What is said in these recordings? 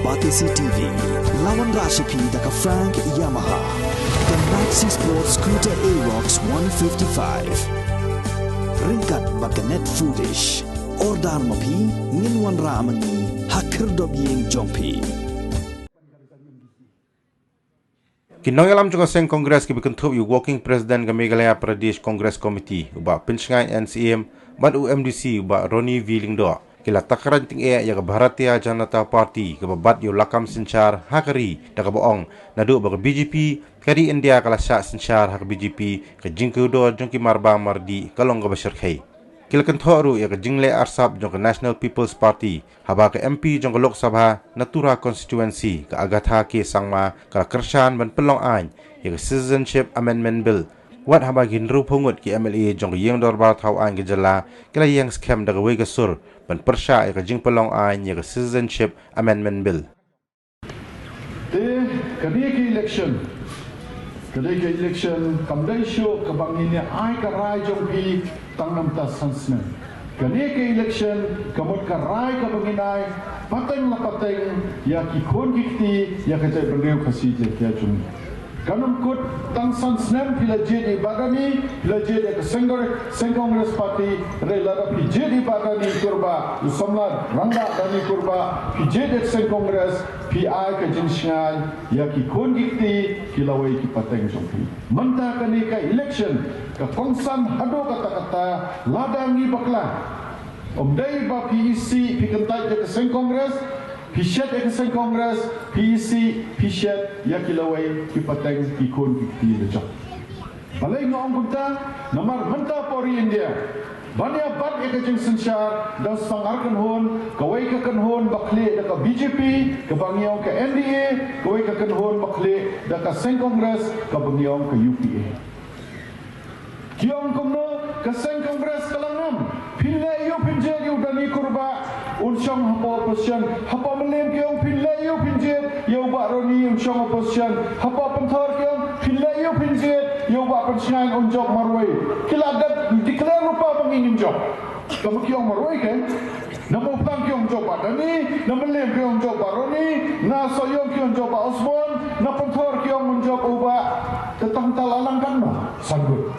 Batisi TV, lawan Rashipi daka Frank Yamaha, dan Maxi Sports Scooter Aerox 155. Ringkat baka net footage, ordar mapi, nginwan ramani, hakir dobyeng jompi. Kinong alam juga seng Kongres ki bikentup yu Working President ke Meghalaya Pradesh Congress Committee uba Pinchngai NCM ban UMDC uba Roni V Lingdo kila takaran ting ya ke Bharatiya Janata Party ke babat yu lakam sinchar hakari da ke boong nadu ba BJP kari India kala syak sinchar hak BJP ke jingku do jongki marba mardi kalong ke Bashir Khai kila kentoru ya ke jingle arsap jong ke National People's Party haba ke MP jong ke Lok Sabha Natura Constituency ke Agatha ke Sangma kala kershan ban pelong an ya ke Citizenship Amendment Bill wat haba ginru pungut ki MLA jong ke Yang Dorbar Thau an ke jala kila yang scam da ke wei ke sur ban persya ya ke jing pelong an ya ke Citizenship Amendment Bill Kadai ke election kamdai show kebanginnya ai ka rai jong pi tangnam ta sansmen kadai ke election kamut ka rai ka banginai pateng la pateng ya ki khon kiti ya ka jai bangeu khasi je kya jung kanum kut tang sansnem pila je di bagani pila je de seng Congress Party re la pi je di bagani kurba usomla ranga dani kurba pi je de seng Congress pi ai ka jinsngal ya ki khon kiti kilawai ki pateng jompi manta kani ka election ka kongsan hado kata-kata ladangi bakla omdai ba PEC pi kentai je seng Congress Pishat ek seng Congress, PEC, pishat ya kilawai ki pateng ikon ki lejak. Balai ngong kunta nomor menta pori India. Bania bat ek jeng sensyar dan sangarkan hon, kawai ka kan hon bakle da ka BJP, ka bangiong ka NDA, kawai ka kan hon bakle da ka seng Congress, ka bangiong ka UPA. Kiong kumno ka seng Congress kalangam, pinle yu pinje yu dani kurba unsong hapa opposition hapa melem keong pinle yu pinje yu ba roni unsong opposition hapa penthor keong pinle yu pinje yu ba pensngai unjok marwai kila dat declare rupa bangin unjok kamu keong marwai kan namo pang keong jok ba dani na melem keong jok ba roni na soyong keong jok ba osbon na penthor keong unjok uba tetang talalang kan no sanggut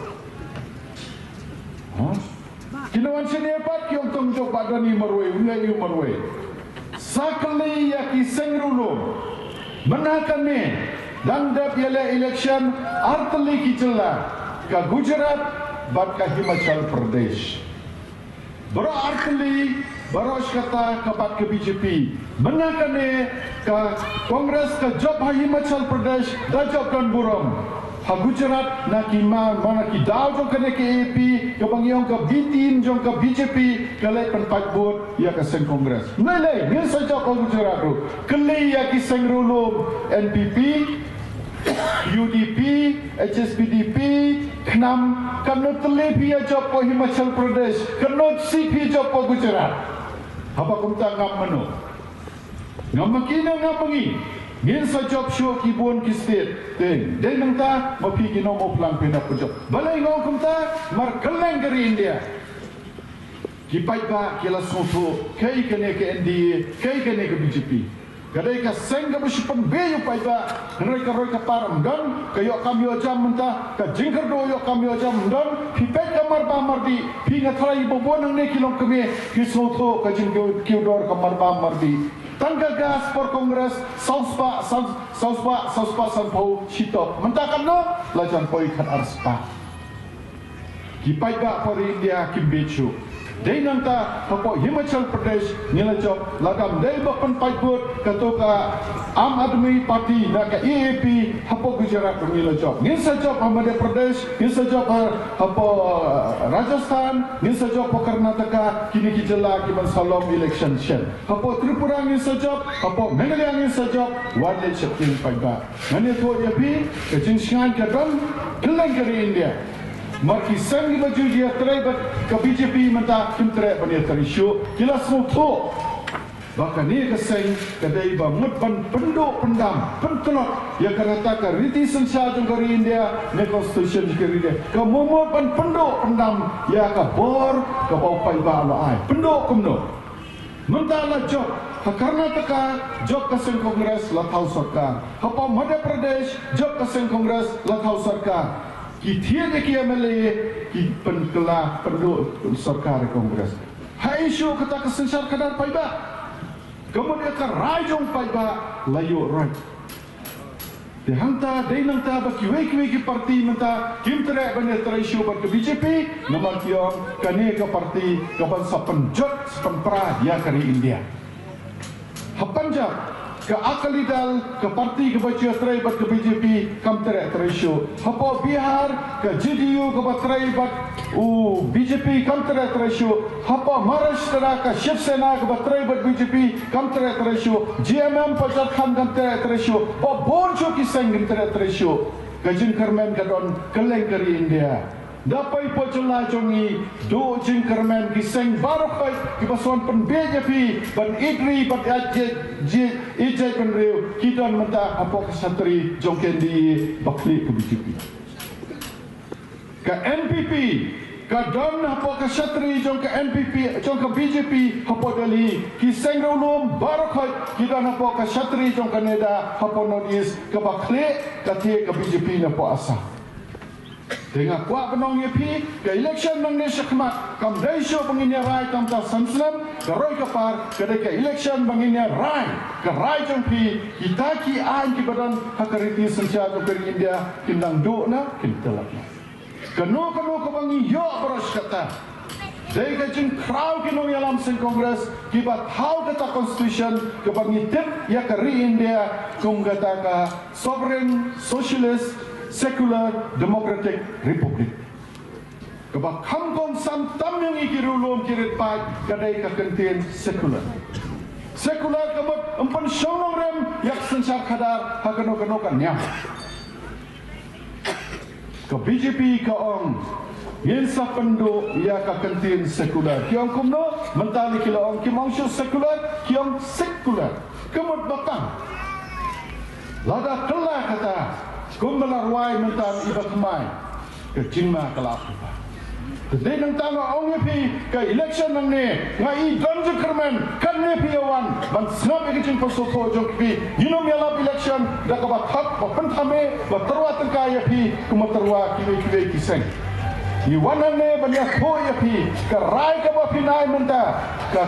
Kinawan sinepat kiong tunjuk badani marway, ulayu marway. Sakali yaki sengrulum, menakani dan dap yala election artali kijela ka Gujarat bat ka Himachal Pradesh. Baro artali baro kata kabat ke BJP, menakani ka Kongres ka job Himachal Pradesh dajab kan buram. Ha Gujarat na ki mana ki daw jong kene ke AP ke bangyong ka B-team jong ka BJP kalai penpat bot ya ka seng Kongres nilai ngil saja ko Gujarat ro kelai ya ki seng rulum NPP UDP HSPDP knam kanu telepi ya job ko Himachal Pradesh kanu CP job ko Gujarat apa kumta ngam mano ngam makina ngam mangi ngin sa job show ki bon ki state ten dei nang ta mapi ki no mo plan pena ko job balai ngong kum ta mar kaleng dari India ki pai ba ki la soto kai kene ke NDA kai kene ke BJP kadai ka seng ga bishpan be yu pai ba roi ka param dan kayo kamyo jam menta ka jingkar do yo kamyo jam dan ki pet kamar ba mardi pi ngathai bo bonang ne kilong keme ki soto ka jingkar ki dor kamar ba mardi tangga gas por Kongres sauspa sanpau chitop mentakan no lajan poi kan arspa kipai ga por India kimbechu dei nanta hapo Himachal Pradesh nila job lagam dei bapan paiput katoka Aam Aadmi Party na ka EAP hapo Gujarat nila job ngin sa job Madhya Pradesh ngin sa job hapo Rajasthan ngin sa job Karnataka kini kijela ki salom election shen hapo Tripura ngin sa job hapo Meghalaya ngin sa job wale chapin paiba ngani to yapi ke jinshan ka dam keleng dari India Maki sangi baju dia terai ke BJP menta kim terai bani teri show kila semua bahkan ni keseng kedai ba mutban penduk pendam pentelot ya kereta ke riti sensa jungkari India ne constitution jungkari India ke mumutban penduk pendam ya ke bor ke bau pai ba lo ai penduk kumno mentala job Karnataka job kaseng Kongres lathau sarkar hapa Madhya Pradesh job kaseng Kongres lathau sarkar ki thia de ki MLA ki penkela penduk sarkar Kongres hai isu kata kaseng sarkar paiba kemudian ka rajong paiba layu right de hanta de nangta ba ki wei ki parti menta kim tere bane tere isu ba ke BJP nomor kiong kane ke parti ke bangsa penjot penpra dia kari India Punjab ke Akalidal ke parti ke baca terai bat ke BJP kam terai terai Hapo Bihar ke JDU ke terai bat BJP kam terai terai Hapo Maharashtra ke Shiv Sena ke terai bat BJP kam terai terai GMM Pajat Khan kam terai terai Hapo Bonjo ki seng kam terai terai ke Jin Kermen ke don keleng kari India dapai pocela jongi do Jin Kermen ki seng barokai ki basuan pen BJP ban Idri ban Ijay pen Riu ki don menta apa kesatri jongken di bakli ke BJP ke NPP ke don apa kesatri jong ke NPP jong ke BJP apa dali ki seng ulum barokai ki don apa kesatri jong Kanada apa nodis ke bakli ke ke BJP na po asa dengan kuat penong yepi ke election nang Nesha Khmat kam daisyo penginya rai kam ta samslam ke roi kapar ke election penginya rai ke rai jongpi kita ki an ki badan hakariti sensia to ke India kindang do na kintelak na kanu ko bangi yo beros kata dai ka jing kraw ki no yalam sen Kongres ki ba thau kata constitution ke bangi tip ya ke India kum kata ka sovereign socialist Secular Democratic Republic. Kebak kamkong sam tam yang ikirulum kirit pai kadai kakentian sekular. Sekular kebak empan syonong rem yak sensar kadar hakano-kanokan nyam. Ke BJP ke ong Yensa penduk ia kakentian sekular. Kiong kumno mentali kila ong kimongsu sekular kiong sekular. Kemud batang. Lada kelah kata kumbalar wai mentan iba kemai ke Cina ke Lapupa. Jadi nang tangga orang ni ke election nang ni ngai donju kerman kan ni piawan ban snap ke Cina pasal jok pi minum yalap election dah kebat hak berpentame berterwa terkaya pi kumaterwa kiwe kiseng. Iwan nang ni banyak koi pi ke rai ke bapinai menta ke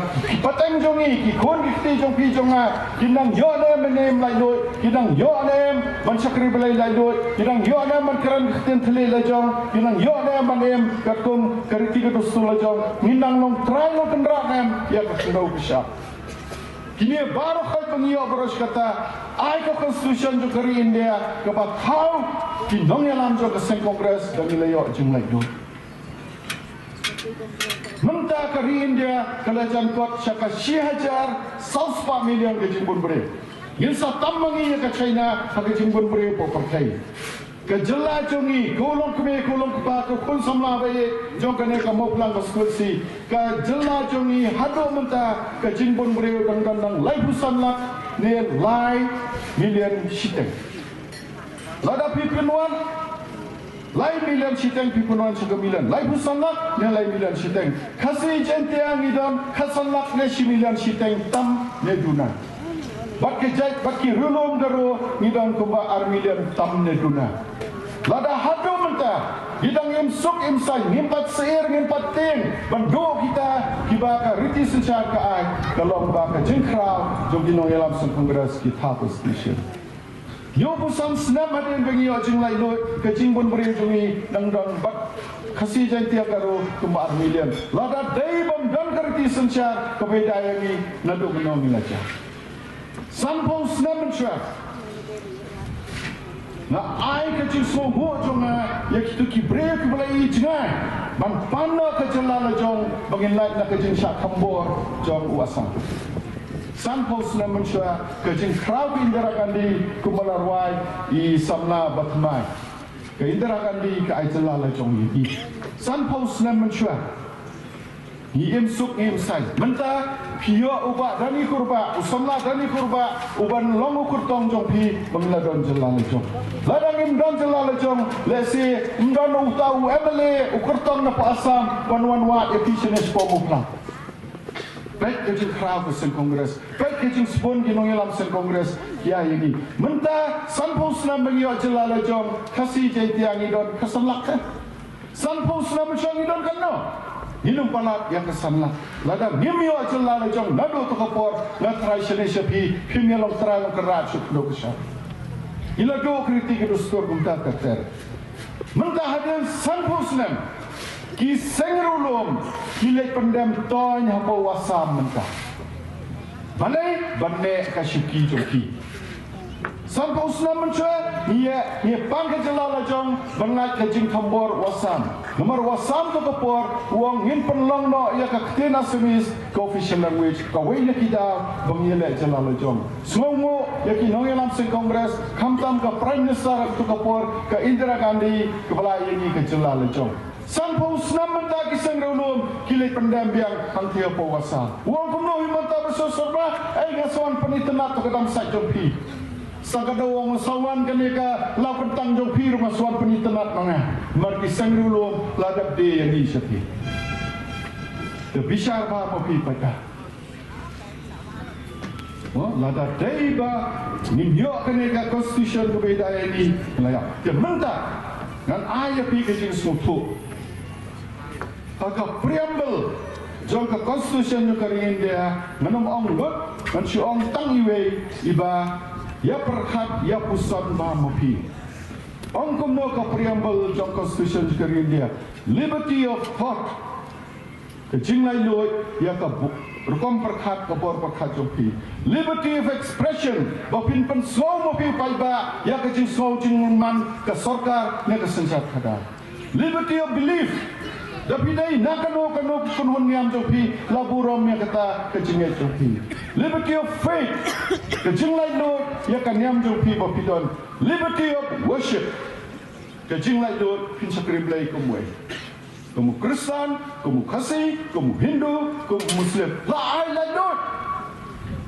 pateng jongi ki kon ki jong pi jonga kinang yo ne menem lai loi kinang yo ne ban sakri belai lai loi kinang yo ne man keran kiten thele lai jong kinang yo ne manem katum kariti ke dosul lai jong minang long trai long kendra nem ya ke sendau bisa kini baru khat pengio beros kata ai ko constitution jo kari India ke ba thau kinong yalam jo ke sen Kongres dan ilayo jing lai loi Menta kari India kelajan kuat syaka 1,000 million ke jimbun beri. Yinsa tammangi ke China ke jimbun beri po perkai. Ke jela jongi kolong keme kolong kepa ke kun samla baye jong kene ke moplang ke skulsi. Ke jela jongi hado menta ke jimbun beri dang lai busan lak ne lai million shiteng. Lada pipinwan lai million shiteng pipunan segamilan lai busanlak ne lai million shiteng kasi jentiang idam kasanlak ne si million shiteng tam ne dunan bakki jait bakki rulum daro idam kumba ar million tam ne dunan lada hadu menta idang im suk im sai ngimpat seir ngimpat ting bando kita kibaka riti sencar ka ai kalau baka jengkrau jogino yalam sen Kongres kita constitution yo busam senam ada yang bagi ojeng lai loi ke jingbun beri jungi dang bak kasih jantia karo kumbar million lada dai bam dan kerti sencar kebeda yangi nadu menong ilaja sampung senam mencar na ai ke jing so ho jonga ya kitu ki brek belai jengai ban panna ke jelala jong bangin lai na ke jing syak kambor jong uasang sampul senam mensyua ke jing krau Indira Gandhi kumalarwai i samna batmai ke Indira Gandhi ke aitala la jong yi sampul senam mensyua i im suk im sai menta pio uba dani kurba usamla dani kurba uban long ukur tong jong pi bangla don jelala jong ladang im don jelala jong lesi ndon utau MLA ukur tong na pa asam wan wat efficiency po muklang baik ke jing crowd ke sen kongres, baik ke jing spon ki nong yalam sen kongres ya ini. Menta sanpos na mengiyo jelala jong kasih jetiang idon kesanlak kan. Sanpos na menjong idon kan no. Minum palat yang kesanlah. Lada ngimio jelala jong nado to kapor na try shene shapi kimyalong try long kerat shuk do kesha. Ila do kritik do stor kumta kater. Menta hadin sanpos nem ki sengrulum ki le pendem toy hapo wasam menta. Balai banne kashiki joki. Sanpos nem mencha ia pangka jelala jong bangat kajing kambor wasam. Nomor wasam to kapor uang ngin penlong no ia ka ktena semis ka official language ka wayna kita bangyele jalala jong. Sumo ya ki nong yalam sen kongres kamtam ka prime minister to kapor ka Indira Gandhi kepala ini ka jalala jong. Sanpos nam menta ki sengrulum kile pendam biang hangtia po wasam. Uang kumno himanta bersosorba ai ngason penitenat to kadam sajompi. Sakada wong sawan kaneka lapan tangjong pi rumah suan penitenat manga marki sangrulum ladap de yani sati de bishar ba mo pi pada ladap de ba ninyo kaneka constitution ko beda yani laya de menta ngan aya pi ke jing sutu aga preamble jong ka constitution yo karin dia manam ong got man si ong tang iwe iba ya perhat ya pusat mahamopi. Ongkom no ka preamble jong constitution ka India. Liberty of thought. Ka jinglai loy ya ka rukom perhat ka bor perhat jompi. Liberty of expression. Bapin pen slow mopi paiba ya ka jing slow jing man ka sarkar ne ka senjat kada. Liberty of belief. Tapi dai nakano kunhun niam jopi laburom ya kata kejingai jopi. Liberty of faith. Kejinglai lo ya kan niam jopi bapidon. Liberty of worship. Kejinglai lo pin sakriblai kumwe. Kamu Kristen, kamu Kasih, kamu Hindu, kamu Muslim. La ai la lo.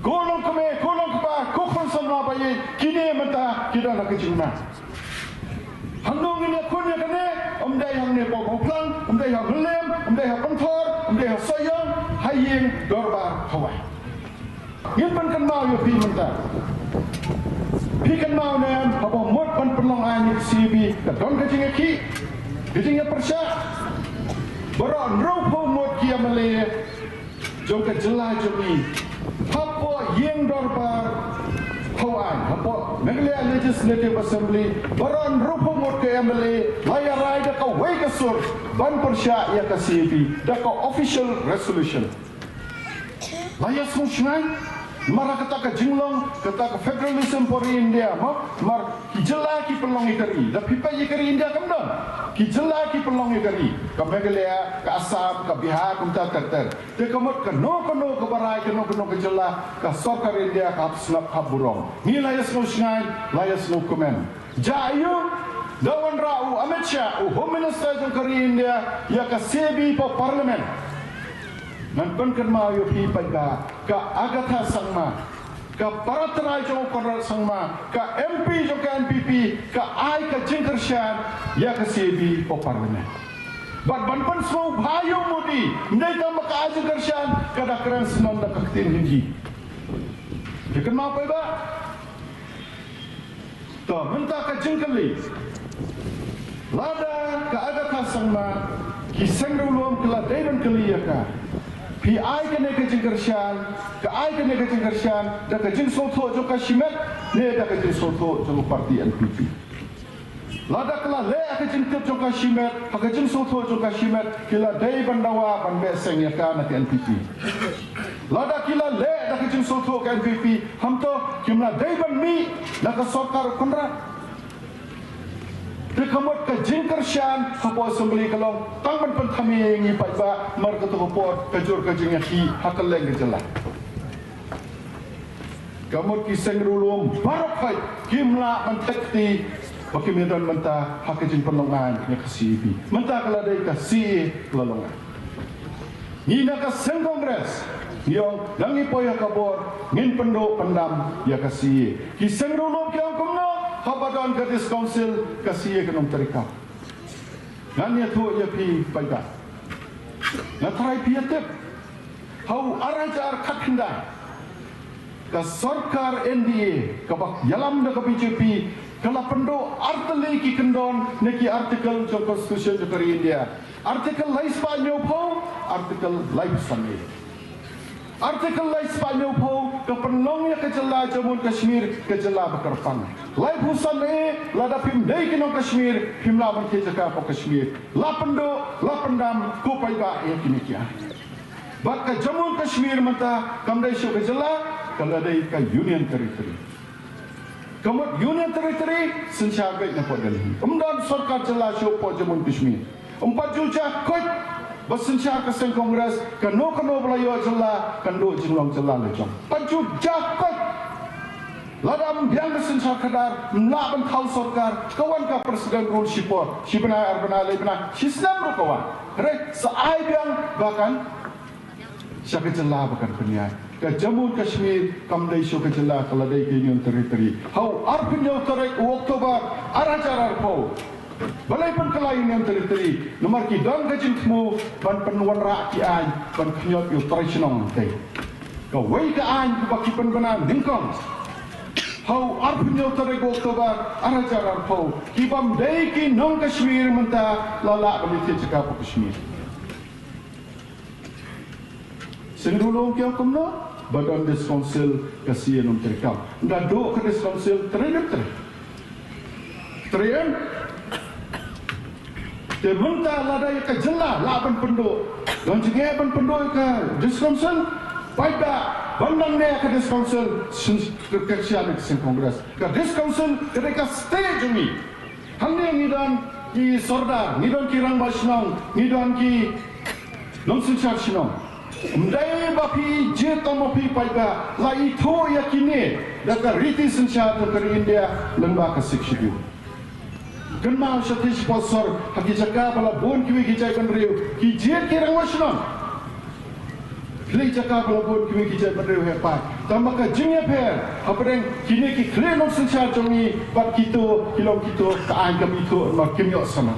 Kolong kame, kolong kapa, kokon sama bayi. Kini mata kita nak kejingma. Handong ini aku ni kene, omdai hang ne pokok plang, omdai hang lem, omdai hang pentor, omdai hang sayang, haying dorbar Hawaii. Ngimpan kan mau yo pi menta. Pi kan mau ne, apa mot pan penlong ani CB, kadon kajing ki, kajing persya. Baron ropo mot kia male, jom ka jela jomi. Apa yeng dorbar Hawaii, apa Meghalaya Legislative Assembly, baron rupa mot ke MLA, laya rai da ka wei ka sur, ban persya ya ka CB, da ka official resolution. Laya sungai, mara kata ka jinglong, kata ka federalism for India, mar kijela ki pelong ikari, da pipa ikari India kam don, kijela ki pelong ikari, ka Meghalaya, ka Assam, ka Bihar, kumta ter. Te kamot ka no ka barai, ka no kijela, ka sokar India, ka snap ka burong. Ni layas no sungai, layas no komen. Jayu, Dawan Rau, Amit Shah, Home Minister jangkari India, ya ka CB po parlimen. Nanpan kan mau yo pi pada ka Agatha Sangma, ka Paratrai jong Konrad Sangma, ka MP jong ka NPP, ka ai ka Jingkershan, ya ka CB po parlimen. Ban semua bayu mudi, ndai ka maka Jingkershan, kada keren senon da kaktin hindi. Jekan mau apa ba? To menta ka Jingkerli. Lada ka Agatha Sangma, ki sengrulum kala daiban kali ya ka. Pi ai kene ke Jingkershan, ka ai kene ke Jingkershan, da ka jing soto jo ka Shimet, ne da ka jing soto jo parti NPP. Lada kala le ka jing jo ka Shimet, ka jing soto jo ka Shimet, kila dai bandawa ban be seng ya ka na NPP. Lada kila le da ka jing soto ka NPP, hamto kimla dai ban mi da ka sokar Konrad. Dekamot ka Jingkershan hapo assembly kalong tangman pentami ngi paiba mar ka to pot kajur ka jingaki hakaleng gejala kamot ki sengrulum barokai kimla mentekti bakimidan menta hakajin penlongan nya kasibi menta kala dai ka si kelolongan ni na ka sen kongres yang dangi poya kabor ngin pendo pendam ya kasi ki sengrulum ki angkumno Habadan Gadis Council kasih ekonom terikap. Nanya tu ia pi baik. Na try pi atep. hau arajar kathendai ka sarkar NDA ka bak yalam da ka BJP kala pendo artali ki kendon neki artikel jong constitution de India artikel lais pa nyopo artikel lais sami artikel lais pa nyopo ka penlong ya kejela Jammu Kashmir kejela bakarpang lai husan lada pim dei ki no Kashmir pimla ban ke jaka po Kashmir la pendo la pendam ko pai ba ya kinikia bak ka Jammu Kashmir mata kamdai sho kejela kalau ada Union Territory. Kamu Union Territory sensiagai na po Delhi. Kemudian sarkar jelas po Jammu Kashmir. 4 juta kot bersensiar ke sen Kongres kano belayo jelas kano jinglong jelas lecong. 4 juta kot ladam biang bersensiar kadar nak bental sarkar kawan ka Presiden rule sipor sibna arbana lebna sistem ro kawan. Re saai biang bahkan syakit jelas bahkan penyiar. Ke Jammu Kashmir kamdai syo ke jela kaladai ke Union Territory hau arpinyo tarik Oktober arajar arpo balai pun kala Union Territory nomor ki dang ke jintmu ban penwan ra ki an ban knyot yu traditional te ka wei ka an ku baki pen banan dingkong hau arpinyo tarik Oktober arajar arpo ki bam dai ki nong Kashmir menta lala bali te cakap Kashmir sendulong kyo kumno Badan Des Council kasih nom terkam. Nda do ke Des Council terhadap Terian. Temunta ladai ke jela laban penduk. Dan jika ban penduk ke Des Council, baiklah bandang ne ke Des Council kesian ke Kongres. Ke Des Council ketika stage ni. Hanya ngidan ki sordar, ngidan ki rang basnong, ngidan ki nonsensial sinong. Mdai bapi je tomopi paiga la itu yakini daka riti sensiat dari India lembah ke sikshiju kenma syati sponsor haki jaka bala bon kiwi kijai bandriu ki je kirang wasnon kli jaka bala bon kiwi kijai bandriu hepa tamaka jingya per hapreng kini ki kle non sensiat jongi bat kito kilom kito kaan kami itu mak kimyo sama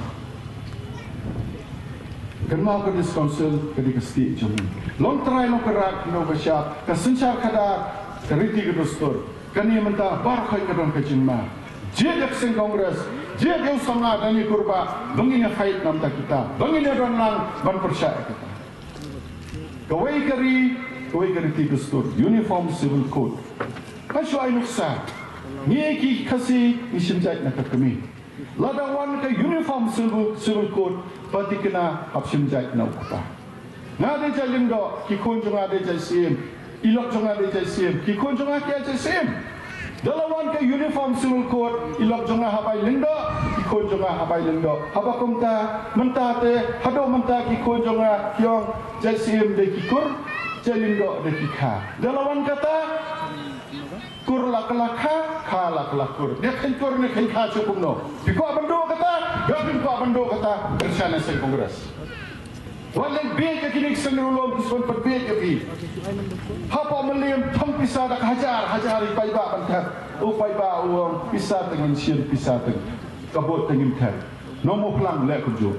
kenma ke Des Council ketika sti Jammu long try long kerak no besya kesencar kada keriti ke dostur kani menta bar khai kadon ke jinma je dak sen Kongres je deu sama dani kurba bangina fight nam ta kita bangina don lang ban persya kita kawai kari ti dostur uniform civil code kasyo ay nuksa ni ki kasi ni simjait na kami ladawan ke uniform civil code pati kena hapsim jait na ukta ngade jalim do ki kunjung ade jasim ilok jong ade jasim ki kunjung ade jasim dalawan ke uniform civil code ilok jong habai lindo ki kunjung habai lindo habakum ta mentate hado menta ki kunjung kyong jasim de ki kur jalindo de ki kha dalawan kata kur laklakha kha laklakur dia kentur ne kha cukup no piko abando kata gabin ko abando kata bersana sen Kongres walen be ke kini senrulom son perbe ke pi hapa meliam thong pisa dak hajar pai ba bantar upai ba uang pisa dengan sien pisa teng kabot tengim ter nomo plang le kujo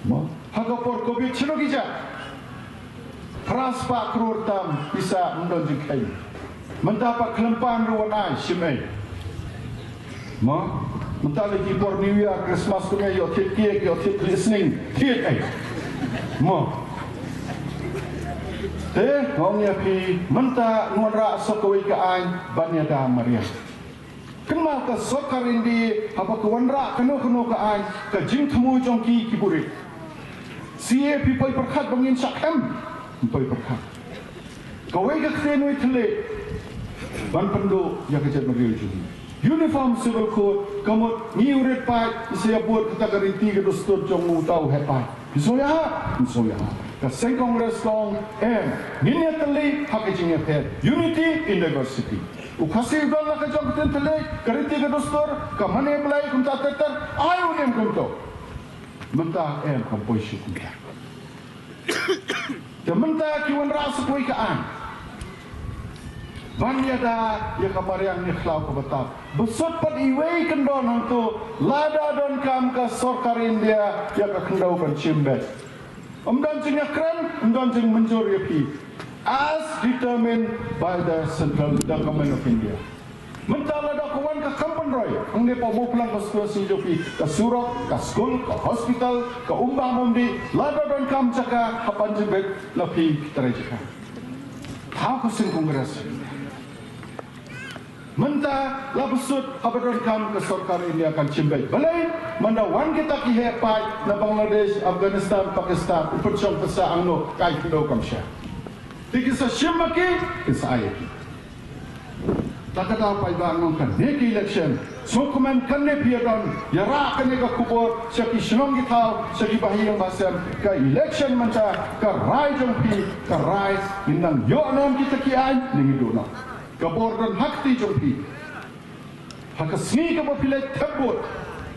mo hagapor ko bi chino gija transpa krur tam pisa mendon jikai mendapat kelempaan ruanai simei ma mentali ki por New Year Christmas kunya yo tit cake yo tit listening tit ma ngongnya pi menta nuara sokoi ka an banya da maria kenal ka sokar indi apa kuwanra kano ka an ka jing thmu jongki kiburi sie pi poi perkhat bangin sakhem poi perkhat kawai ka khenoi thle ban pendo ya kecet meriu juga uniform civil code kamu ni uret pai saya buat kita garanti ke dostur jong tahu hepai misoya ka sen Kongres kong ni teli hak jingnya pet unity in diversity ukasi dol la ka jong teli garanti ke dostur ka mane belai kunta teter ayo nem kunto mentah kompoi syukur Dementa kiwan ras koi kaan Banyada ya kamariang ni khlau ko batap. Besut pat iwei kendon hantu lada don kam ka sarkar India ya ka kendau ban chimbet. Umdanjing akran, umdanjing menjur yapi, as determined by the central government of India. Mentala da kawan ka kampan roy, ang nepa mo pulang ka situasi jopi, ka surak, ka school, ka hospital, ka umbang mundi, lada dan kam caka hapan jebet lapi terajaka. How ka sing kongres? Menta labusut hapan kam ke sarkar India akan cimbay. Balai, manda wan kita ki hepai na Bangladesh, Afghanistan, Pakistan, upercong pesa angno kai kido kamsya. Dikisa shimaki, kisa ayaki. Takata pa ibang kan neki election so kuman kanne piadon yara kanne ka kubor saki shnong gitaw saki bahiyang basem ka election manta ka rai jong pi ka rai inang yo nom kita kian ningi dona ka bordan hakti jong pi hakasni ka bapilay tabot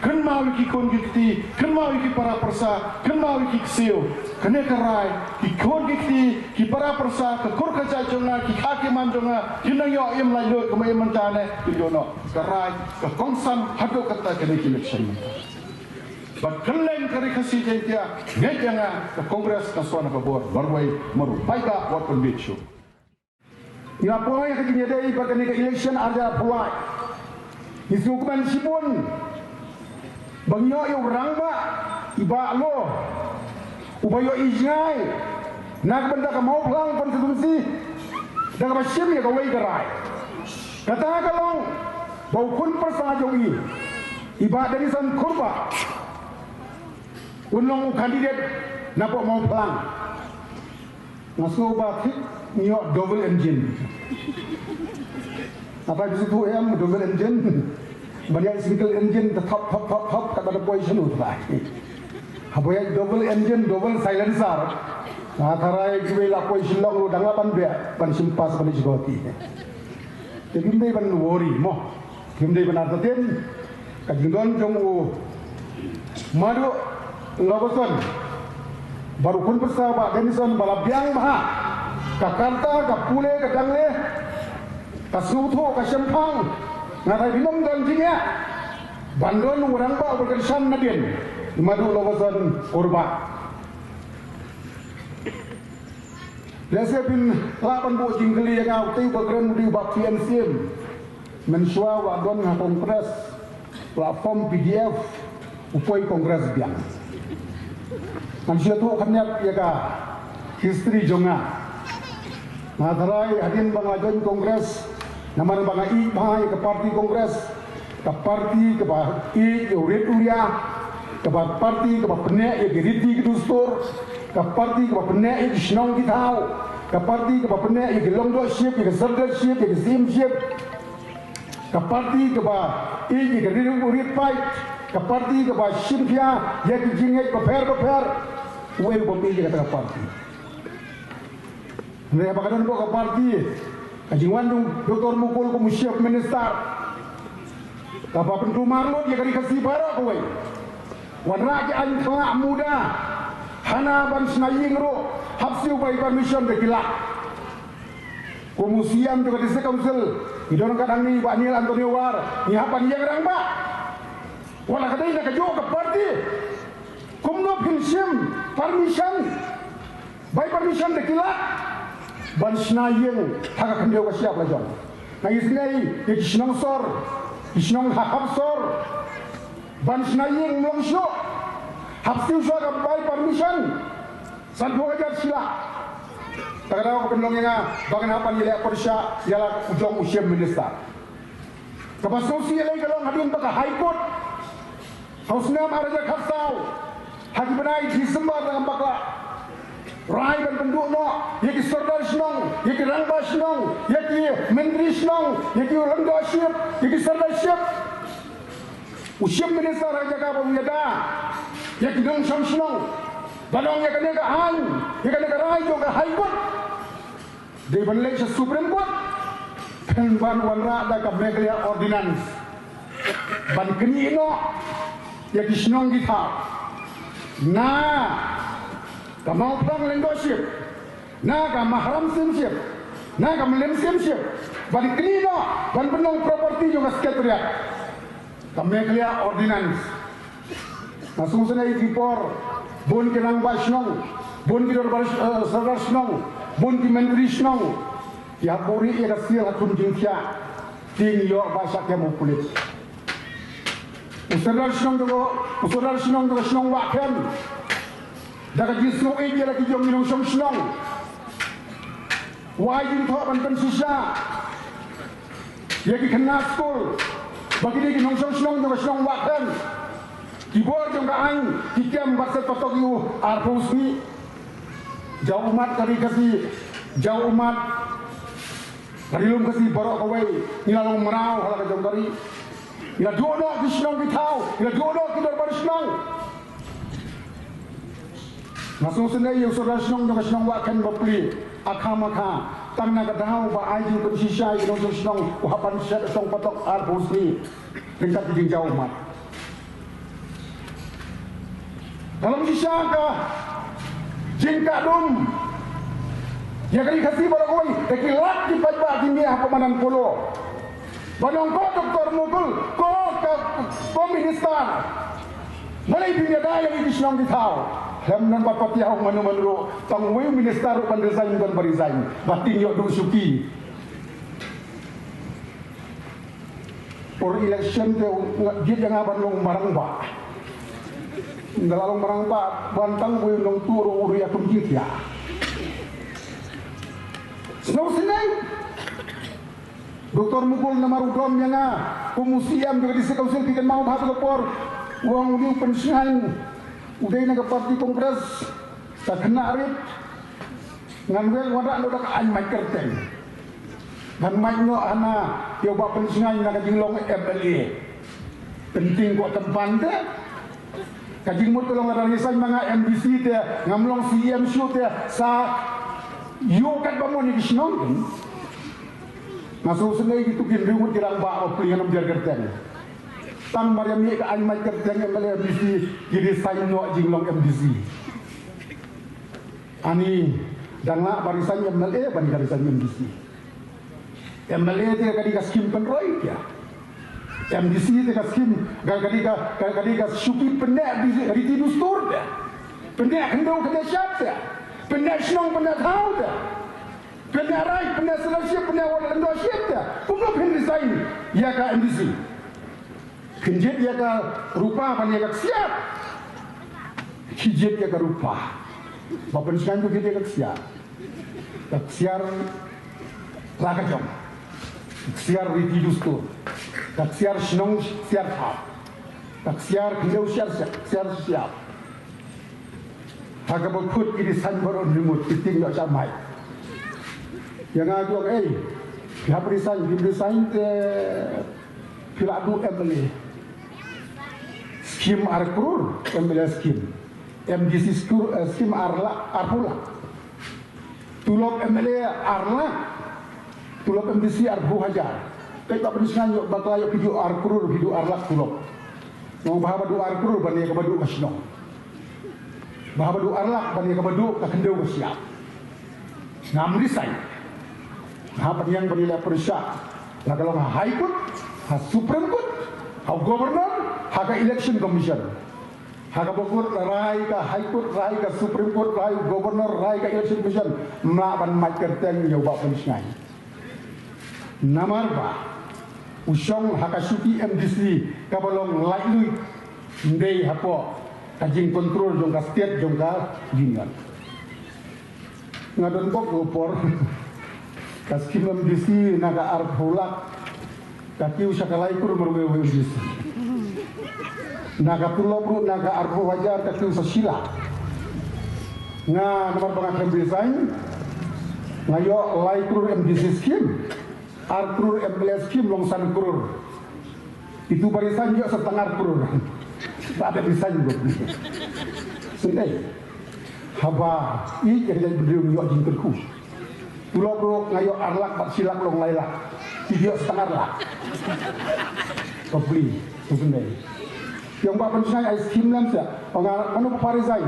kan mau ki kon gikti kan mau ki para persa kan mau ki kseo kanne ka rai ki kon gikti ki para persa ka kur ka cha jonga ki khaki man jonga kinang yo im lai lo ka mai mantane ki dono ka rai ka kongsan hado kata kanne ki election bat kaleng kari khasi jentia ngejanga ka kongres ka sona ka bor barwai maru paiga wat conviction ya poy ka kinyadai ba kanne ka election arja puai isukuman sibun bangyo yung rangba iba lo ubayo ijay nagbanda ka mau pulang konstitusi daga masyim ya kawai garay kata ka lang bau kun persajong iba dari san kurba unong kandidat napo mau pulang ngaso bakit niyo double engine apa itu tu double engine banyak single engine top kat ada position tu lah. Haboy double engine double silencer. Atharai jual la position long lu dangapan dia ban simpas ban jigoti. Jadi dia ban worry mo. Dia ban artaten kajindon jong madu logoson baru kun persaba denison balabyang maha kakarta kapule kadangle kasutho kasempang ngarai binom dan jinya bandon orang ba berkesan nadien madu logosan korba lese bin lapan bo jingkeli yang au tei bagren di bak PNCM mensua wadon nga kongres platform PDF upoi kongres biang manusia tu kanyak ya ka history jonga ngadarai hadin bangajon kongres Namar banga I bahai ke parti kongres, ke parti ke bah I red uria, ke bah parti ke bah penek ya geriti ke dustur, ke parti ke bah penek ya kisnong kitau, ke parti ke bah penek ya gelongdo ship, ya serder ship, ya sim ship, ke parti ke bah I ya geriti urit fight, ke parti ke bah simpia ya kijinget beper, uwe pemilih kata parti. Mereka bakadan ke parti. Kajiwan dong Dr. Mukul Komisioner Minister. Kapal pentu marlut ya kali kasih barak kowe. Wanraki antara muda. Hana ban snaying ro hapsi upai permission dekilak. Komusiam juga desa council. Idon kadang ni Pak Niel Antonio War. Ni hapan yang rang ba. Wala kadai nak jo ke parti. Kumno pinsim permission. By permission dekilak. Ban snayeng haka kandiyo ka siap lajong. Na isnay ikisnong sor, isnong hakap sor. Ban snayeng mlong syo. Hapsiw syo ka by permission. San po kajar sila. Takadaw ka penlong nga bagan hapan yala persya yala ujong usyem minister. Kapasusi yala galong hadun baka high court. Hausnam araja kapsaw. Hagi benai Disember dengan bakla. Rai dan penduk no, yaki serdar senang, yaki rangba senang, yaki menteri senang, yaki rangga siap, yaki serdar siap. Usyam minister raja kapa mengada, yaki dong sam senang, balong yaki nega han, yaki nega rai juga haikut. Di Malaysia Supreme Court, ban wanra ada kabnelia ordinance, ban kini no, yaki senang kita. Nah. Kamau perang leadership, naga mahram simship, naga melim simship, balik kelino, ban penong properti juga sekretariat, kami ordinance. Nasung sana ipor, bun kenang basnong, Bun kita saudara senang, bun di menteri senang. Ya buri ya kasih hakun jingkia, tinggal bahasa kamu kulit. Saudara senang juga senang wakan. Daga jisno ini lagi jom minum senang. Wajib thọ ban susah. Ya ki kena skol. Bagi dia ki nong juga senang wakan. Kibor juga aing, kiam basel patok yu arpus ni. Jauh umat kali kasih, jauh umat. Kali lum kasih borok kawai, nilalong merau halak jom kali. Ila dono ki senang ki tau, ila dono ki darbar senang. Masuk sendiri yang saudara senang juga senang wakan bapli. Akha tanna ka daw ba ay yung sisay ng senang wapan siya tong patok arpus ni. Tingkat di jauh umat. Dalam sisa ka jingka dum ya kali kasih para koi tekilat di pajba tinggi apa manan polo banong ko doktor mugul ko minister malay pinagaya ni Kisnong Gitaw hem nan papatiyaw manu tangway minister pan resign kon barisign batin yo du suki for election te gid yang aban long marang ba dalalong marang ba bantang boy long turo uri akum kitya snow sinay doktor mugul na marudom yang kumusiam juga di sekausil pikan mau bahas lapor uang uliu pensiun uday nagapati kongres tak kena arit nganwel wadak lo dak an mai kerteng dan mai no ana yo ba pensiun nagajinglong MLA penting ko tempan te kajing mo tulong ada risay mga MBC te ngamlong CM show te sa yukat ba mo ni Kisnong masuk senai gitu ginrung kirang ba o plingan biar kerten tang mariami ka an mai kerten MBC jadi say no jinglong MBC ani dangla barisan MLA barisan MBC MLA te kadi ka skim penroy ya MDC te kaskim kadika syuki pendek di tidus tur dah pendek hendau kena siap dah pendek senang pendek tahu dah pendek rai pendek selesai pendek wadah hendau siap dah kumlo pendek design ya ka MDC kenjit ya ka rupa pan ya ka siap kijit ya ka rupa bapak sekarang tu kita ka siap lakajong siar di tidus tur tak siar senong siar tap tak siar kejauh siar siap harga berkut ini sanbaron limut titing tak camai yang aku pihak perisain piladu MLA skim arkur MLA skim MDC skim arpula tulop MLA arla tulop MDC arbu hajar kita peniskan yuk bakal yuk video arkur video arlak tulok mau bahwa du arkur bani ka badu kasno bahwa du arlak bani ka badu ka kendeu ka siap ngam design apa yang bernilai perisa lah kalau high court ha supreme court ha governor ha ka election commission ha ka bokor rai ka high court rai ka supreme court rai governor rai ka election commission ma ban mai kerteng yo ba peniskan namar ba usong hakasuki MDC kabalong laikui ndei hapo kajing kontrol jong ka state jong ka union ngadon bok opor kaskim MDC naga arpulak kakiu sakalai kur merwe MDC naga pulobru naga arpu wajar kakiu sasila nga nomor pengakam desain ngayo laikur MDC skim arkur MLA skim longsan kurur itu barisan juga setengah kurur tak ada barisan juga sendiri haba i jadi berdiri yuk jingkerku pulau bro ngayo arlak bat silak long lailak video setengah lah kebeli itu sendiri yang bapak saya skim lamsa mana barisan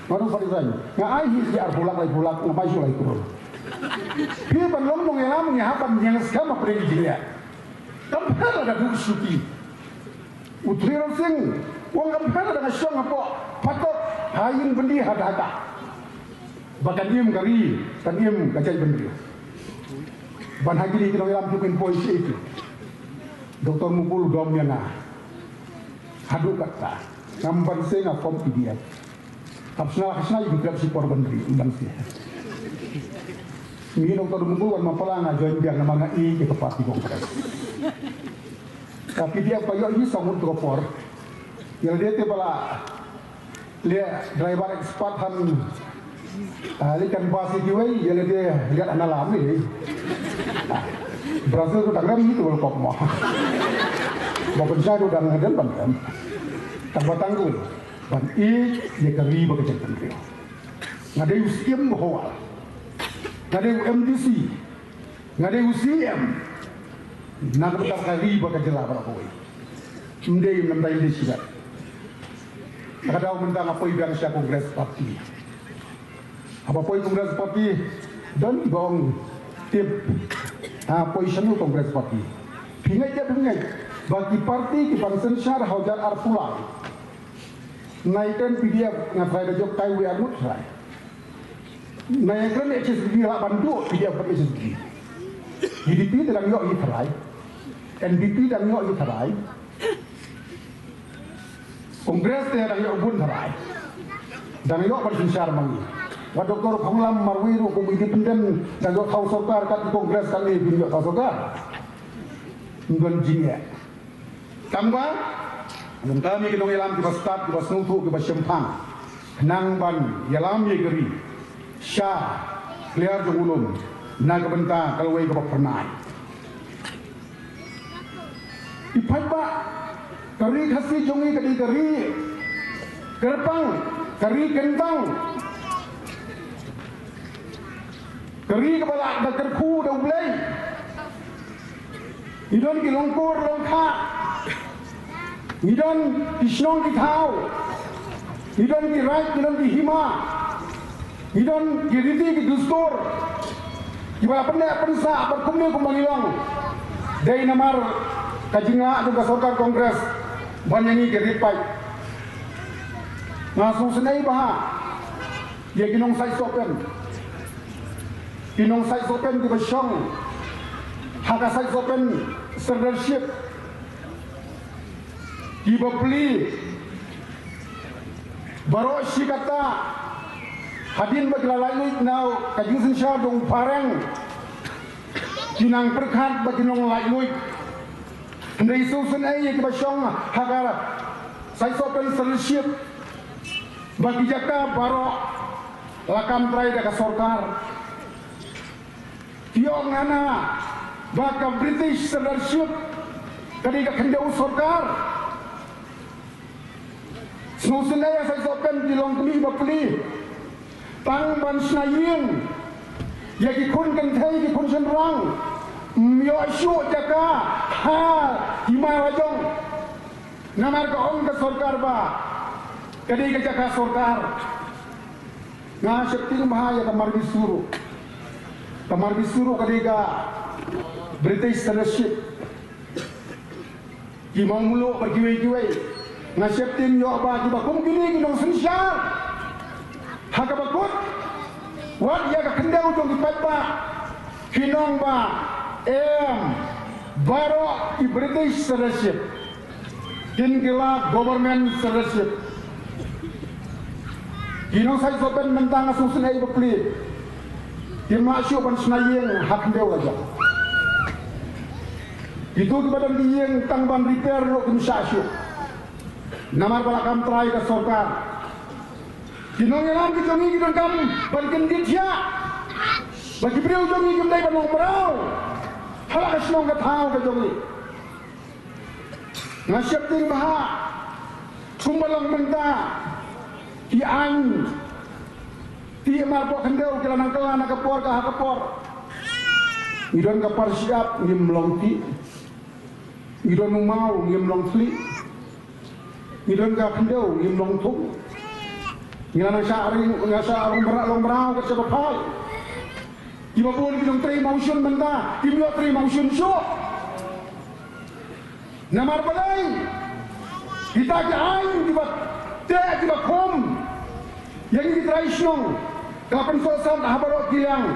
mana barisan nggak aih di arbulak lagi bulak ngapai sulai kurur dia belum mengelami apa yang sekarang pergi dia. Kampar ada dua suki. Utriran sing, uang kampar ada ngasong apa? Patok hayin bendi hada-hada. Bahkan iem gari, kan iem kacai bendi. Ban hagi kita dalam tukin polisi itu. Doktor Mukul dom yang hadu kata, nampan saya form PDF. Kapsnal kasnal juga si korban beri undang sih. Ini Doktor Mukul wan mapalang join biar nama i ke parti kongres. Tapi dia kayak ini sangat terpor. Yang dia tu pala dia driver expert han likan basi diwei yang dia lihat anak lama ni. Berhasil tu tak ramai itu kalau kau mau. Bapak saya tu dah ngajar bantam. Tanpa tanggul. Ban i dia kari bekerja sendiri. Ngadai UCM bahwa. Ngadai MDC. Ngadai UCM. Nak betul kari bekerja lah berapa kau. Mendai mendai di sini. Kadang mentang apa yang saya kongres parti. Apa kongres parti dan gong tip position kongres parti. Pingai dia pingai. Bagi parti di bangsa syar hajar arpulai. Naikkan PDF ngapai dah jok kai we amut sai. Naikkan HSBC lah bandu PDF ke HSBC. GDP dalam yok iterai. NDP dalam yok iterai. Kongres dia dah yok bun terai. Dan yok bersinar mangi. Wa Dr. Panglam Marwiru ko independen dan yok tahu sokar kat kongres kali bin yok tahu sokar. Ngon jinge. Tambah kami kita ngelam kita start kita sentuh kita sempang. Nang ban yalam ye geri. Syah clear jungulum. Nang kebenta kalau we ke pernai. Ipai ba kari khasi jongi kadi kari kerpang kari kentang kari kepala dah kerku dah ulai idon ki longkor longka idon ki snong ki thau idon ki right idon ki hima idon ki riti ki dustur ki bala pendek pensa berkumni kumangilong dai namar kajinga juga sorkar kongres banyangi keripai ngasung senai bah dia kinong sai sopen di basyong haka sai sopen leadership di beli baru si kata hadin baglalai now kajing sensya dong pareng kinang perkat baginong lai Hendai susun ayah ke basyong hagar saya sopan leadership bagi jaka baru lakam trai dekat sorkar tiong ngana baka British leadership kadi ka kendau sorkar susun ayah saya sopan di long kemi bapli tang ban snaying ya ki kun kan thai ki kun senrang myo syuk jaka ha hima rajong namar ka ong ka sorkar ba kadi ka jaka sorkar nga syekting bahaya kamar bisuru kadi ka British leadership ki mau mulu bergiwe-giwe nga syekting yo ba ki ba kum kini kinong sensyar ha ka bakut wat ya ka kendau jong dipat ba kinong ba baru di British leadership, kini government leadership. Kini saya sopan mentang asusun air beli, kini masuk pan senayeng hak dia aja. Itu kepada dia yang tangban repair lo kini masuk. Nama balakam try ke sorkar. Kini ngelam kita ni kita kam balikin dia. Bagi beliau jomi kita dari panong berau. Halak senong ke tahu ke jomi. Nasib ting baha. Sumbalang menta. Ti an. Ti marpo kendau kila nangkala nak kepor ke hakapor. Idon kapar siap ngim longti. Idon mau ngim longtli. Idon ka kendau ngim longtung. Ngana sa aring berak long berau ke sebapal. Iba pun bidong tray motion benda, timlo tray motion show. Namar balay, kita kain tiba kom, yang ini tradisional kapan sosan habarok kilang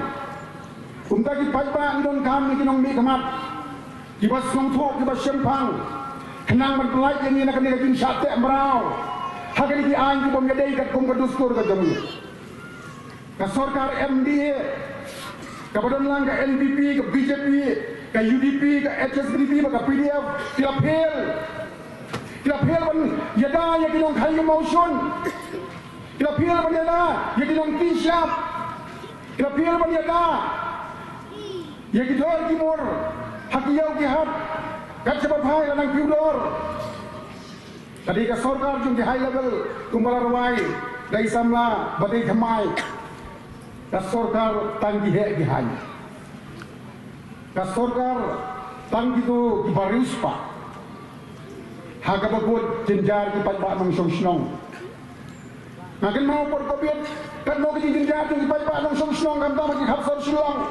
untuk dipajak indon kami kinong mi kamat kibas nongtok kibas sempang kenang berpelai yang ini nak dikatakan sate merau hakan di anji bom yadai kat kum keduskur kat jamu ka sarkar MDA ka badan lang ka NPP ka BJP ka UDP ka HSDP ka PDF kilapel ban yada ya kinong khayu motion kilapel ban yada ya kinong kishap kilapel ban yada ya kidor kimur hakiyau kihat kat sebab hai lanang piudor tadi ka sarkar jung di high level kumbala rawai dai samla badai thamai ka sarkar tanggi he di hai ka sarkar tanggi tu di barispa haga babut jenjar di pajak nong song ngaken mau por kopiat kan mau ke jenjar di pajak nong song kan ta maki khapsar silong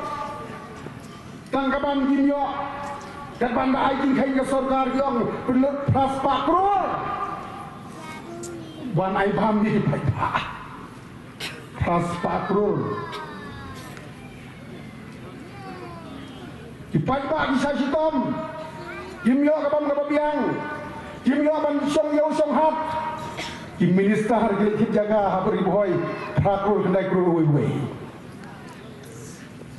tangkapan kimyo kan banda ai kin khai ka sarkar yong penlut pras pakrol wan ai bam di pajak pras pakrol di pajak di Sasitom kimyo ka bam ka babiang kimyo ban song yo song hap kim minister harga kit jaga habri boy pakrol kendai kru we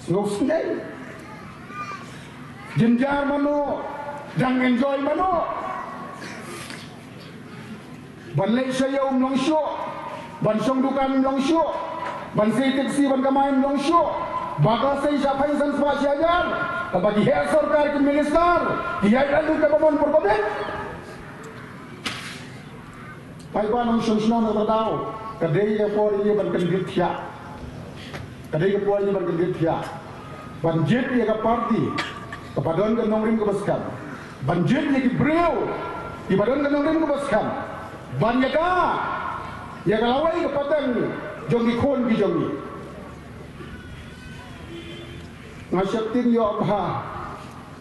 no snake jenjar mano dan enjoy mano ban lek saya long show ban song dukan long show ban sei taxi ban kamain long show baga sei siapa yang san spa siajar bagi her sarkar ke minister dia lalu ke pemon perkobet pai ban long show na tadau kadai ke por ini ban kendit thia kadai ke por ini ban kendit thia ban jet ye ka party kepadon ke nongrim kebaskan banjir ye ki breu kepadon ke nongrim kebaskan ban yaga ya kalawai ke patang jongi khon ki jongi ngasyaptin yo abha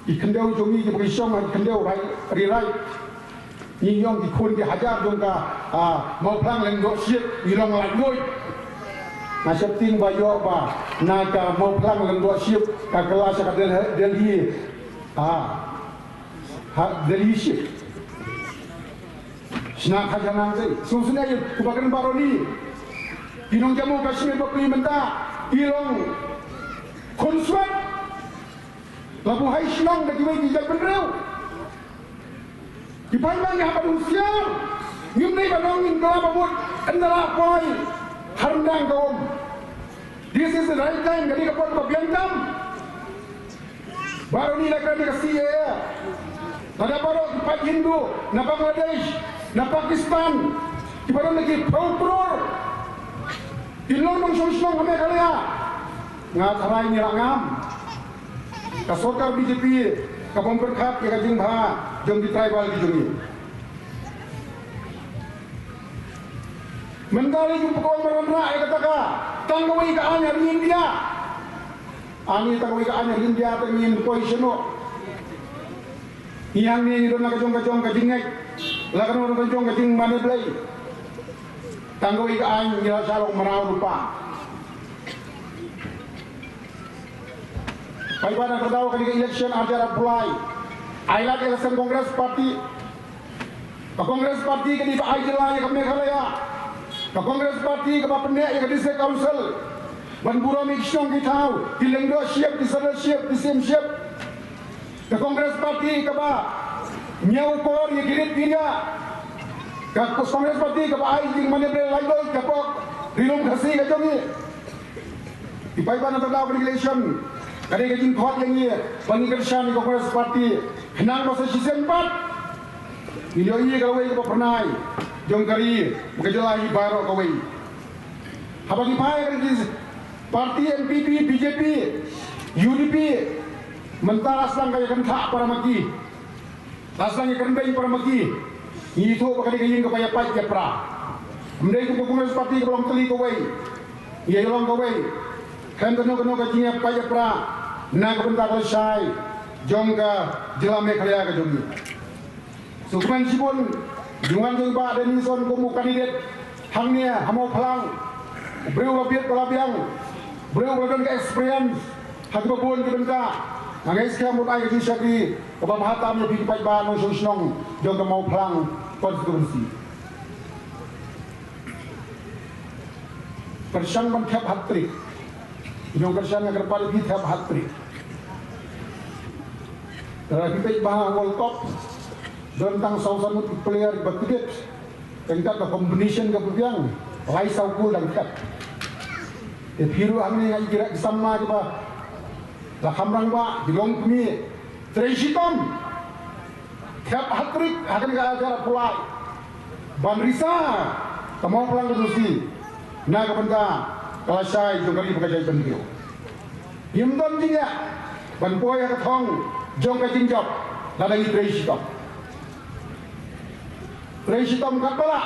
ikendeu jongi ki brisong ikendeu rai rirai ni yong ki khon ki hajar jongka mau plang leng do siet ilong lai noi ngasyaptin ba yo ba naga mau plang leng do siet ka kelas ka Delhi Delhi ship Snak hajanang say susuna yun kubakan baroni Pinong Jammu Kashmir bakli menta ilong konsuat labu hai sinong da kiwai ki japan reu di pandang ya padung siar ngim nei banong in kala babut andala poi harndang kaum this is the right time gadi kapon babiantam baru ni nak kena kasih ya. Ada baru empat Hindu, na Bangladesh, na Pakistan, di baru lagi pro. Di lorong song kami kalian. Ngat harai ni langam. Kasokar BJP, kapom berkat ya kajing bah, jom di tribal di jumi. Mentari jumpa kawan merana ya katakan, tanggawai ke anya di India. Ani tanggawai ke anya di India tengin poiseno. Yang ni don kajong kajing ngai, lakan orang kajong kajing mana belai. Tanggawai ke anya ngira salok merau lupa. Paipada kedau kali ke election acara pulai. Ailat election Kongres Parti. Kongres Parti ke di Aijela ya ke Meghalaya. Kongres Parti ke Bapendek ya ke District Council. Ban Buro Mikshong ki tahu, di Lengdo siap, di Sadar siap, di Sim siap. Ke Kongres Parti ke ba Nyau Kor ya kirit dia. Ke Kongres Parti ke ba Aijing mana boleh lain ke pok rilum kasih ke jongi. Di Paipada kedau ke election. Kadang kajing kuat yang ini, bagi kerja ni Kongres Parti, henang masa season 4. Ini dia kalau ini pernah, jom kari, berkejalah baru kau ini. Habis pai kerja parti NPP, BJP, UDP, mentara aslang kaya kan tak para maki, aslang ikan bayi para maki. Ini tu bakal kajing kepaya pai jepra. Mendai tu Kongres Parti belum teli kau ini, ia belum kau ini. Kan kena kajingnya pai jepra. Nak bentar selesai, jom ke Jela Meghalaya ke jongi. Sukuman sipun, jungan jengba dan ison kumu kandidat, hangnya hamau pelang, beliau lebih pelabiang, beliau berada experience, hati babun ke benda, ngai sekarang mut air di syakri, kebab hatam lebih baik bahan usus-nong, juga mau pelang konstitusi. Persian menghap hat-trick, yang persian yang kerpal lebih hap hat-trick. Dalam kita bahan World Cup, tentang saus-saus player bertiket, tentang combination kemudian, lai saukul dan kat. Hiru kami yang kira sama kita, lah kamrang ba, dilong kami, Tresitom, hap hat-trick, akan kita pulai, ban risa, kamu pulang konstitusi. Naga benda kalasai jongkari bekerja pentiu. Himdon juga banpoy katong jongka jingjap ladangi Tresitom. Tresitom katpala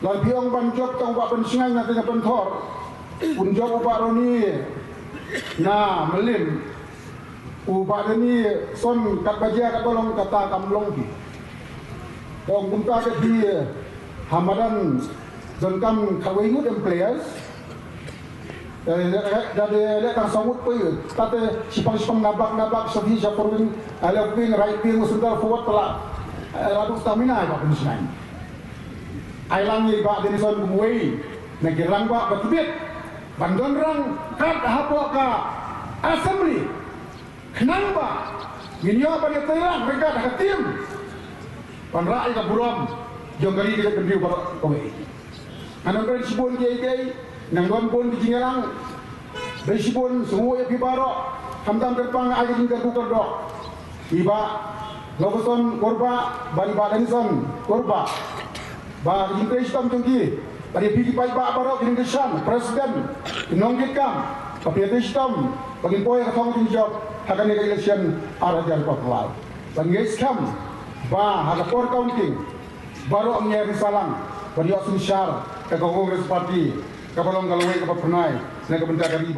lalu piong banjok tong pak pensingai nantinya pentor unjok upak roni na melim upak ini son kat bajia katolong kata kamlong ki. Tong bunta ke di Hamadan dan kam kawingut dan players dari letak sambut pun tapi sipang nabak seperti siapapun left wing right wing sudah forward telah lalu stamina apa pensiun ailang ni pak dari son kumui negirang pak betubit bandon rang kat apa ka assembly kenapa minyo apa dia terang mereka dah tim panrai ka buram jongkari dia kendiri pada kumui. Anong dari sibon gay nanggon pun di jingarang dari sibon semua yang pibaro hamtam terpang aja hingga tukar dok iba logoson korba bani badanison korba ba hingga istam tunggi bani pigi pai ba baro hingga shan presiden nonggit kam tapi ada istam bagi poy katong tinjok hakan nega election arajan papalal bagi iskam ba hakapor counting baru amnya risalang bari asun syar ke Kongres Parti, ke Balong Galawai, ke Pernai, dan ke Bendagari.